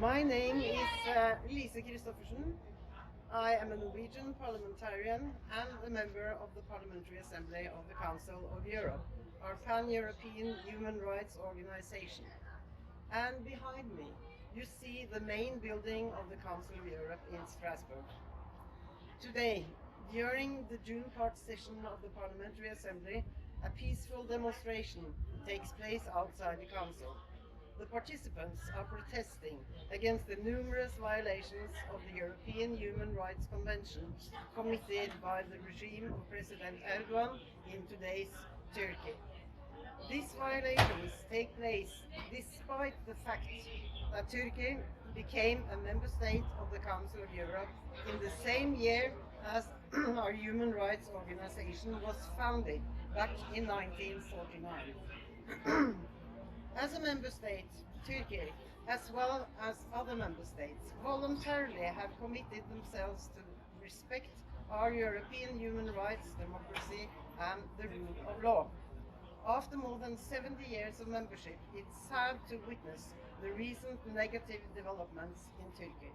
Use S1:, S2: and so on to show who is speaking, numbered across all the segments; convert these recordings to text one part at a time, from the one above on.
S1: My name is Lise CHRISTOFFERSEN. I am a Norwegian parliamentarian and a member of the Parliamentary Assembly of the Council of Europe, our pan-European human rights organization. And behind me, you see the main building of the Council of Europe in Strasbourg. Today, during the June part session of the Parliamentary Assembly, a peaceful demonstration takes place outside the Council. The participants are protesting against the numerous violations of the European Human Rights Convention committed by the regime of President Erdogan in today's Turkey. These violations take place despite the fact that Turkey became a member state of the Council of Europe in the same year as our human rights organization was founded back in 1949. As a member state, Turkey, as well as other member states, voluntarily have committed themselves to respect our European human rights, democracy, and the rule of law. After more than 70 years of membership, it's sad to witness the recent negative developments in Turkey.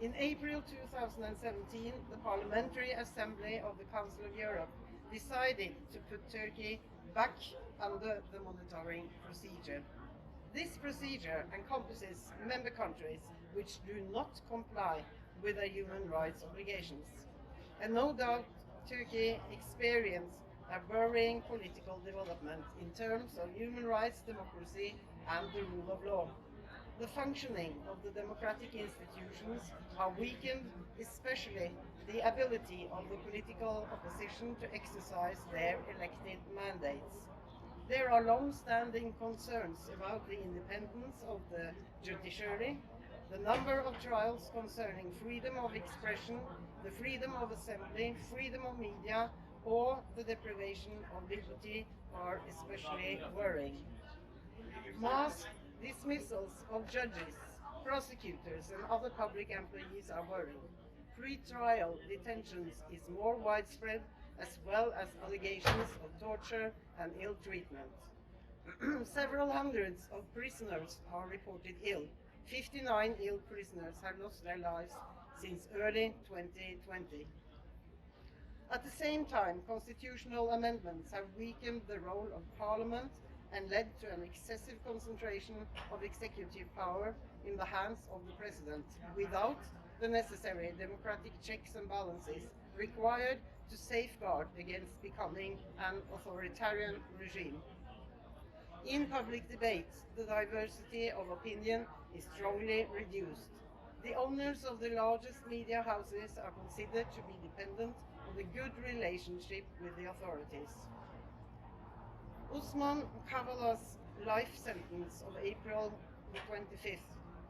S1: In April 2017, the Parliamentary Assembly of the Council of Europe decided to put Turkey back under the monitoring procedure. This procedure encompasses member countries which do not comply with their human rights obligations. And no doubt Turkey experienced a worrying political development in terms of human rights, democracy, and the rule of law. The functioning of the democratic institutions are weakened, especially the ability of the political opposition to exercise their elected mandates. There are long-standing concerns about the independence of the judiciary, the number of trials concerning freedom of expression, the freedom of assembly, freedom of media, or the deprivation of liberty are especially worrying. Mass dismissals of judges, prosecutors, and other public employees are worrying. Pre-trial detentions is more widespread, as well as allegations of torture and ill treatment. Several hundreds of prisoners are reported ill. 59 ill prisoners have lost their lives since early 2020. At the same time, constitutional amendments have weakened the role of Parliament and led to an excessive concentration of executive power in the hands of the President, without the necessary democratic checks and balances required to safeguard against becoming an authoritarian regime. In public debate, the diversity of opinion is strongly reduced. The owners of the largest media houses are considered to be dependent on a good relationship with the authorities. Osman Kavala''s life sentence of April the 25th,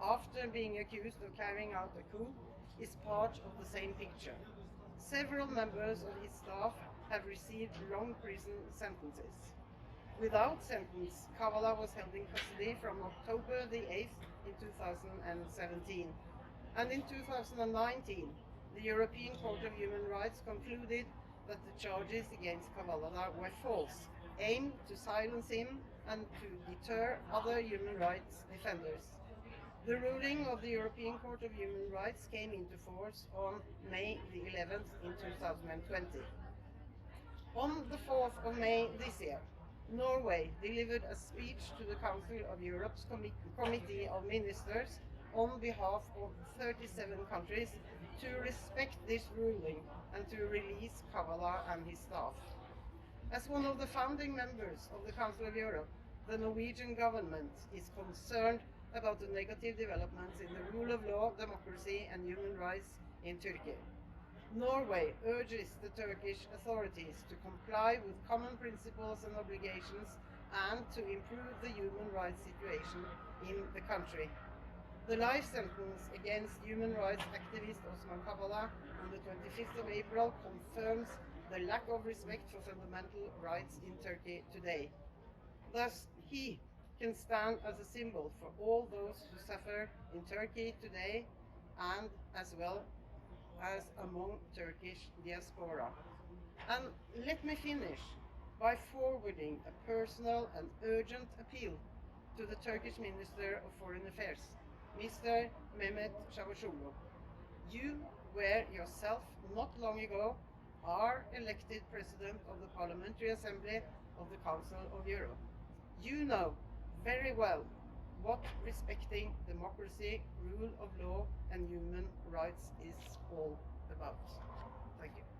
S1: after being accused of carrying out a coup, is part of the same picture. Several members of his staff have received long prison sentences. Without sentence, Kavala was held in custody from October the 8th in 2017. And in 2019, the European Court of Human Rights concluded that the charges against Kavala were false, aimed to silence him and to deter other human rights defenders. The ruling of the European Court of Human Rights came into force on May the 11th in 2020. On the 4th of May this year, Norway delivered a speech to the Council of Europe's Committee of Ministers on behalf of 37 countries to respect this ruling and to release Kavala and his staff. As one of the founding members of the Council of Europe, the Norwegian government is concerned about the negative developments in the rule of law, democracy, and human rights in Turkey. Norway urges the Turkish authorities to comply with common principles and obligations and to improve the human rights situation in the country. The life sentence against human rights activist Osman Kavala on the 25th of April confirms the lack of respect for fundamental rights in Turkey today. Thus, he can stand as a symbol for all those who suffer in Turkey today and as well as among Turkish diaspora. And let me finish by forwarding a personal and urgent appeal to the Turkish Minister of Foreign Affairs. Mr. Mehmet Çavuşoğlu, you were yourself not long ago our elected President of the Parliamentary Assembly of the Council of Europe. You know very well what respecting democracy, rule of law and human rights is all about. Thank you.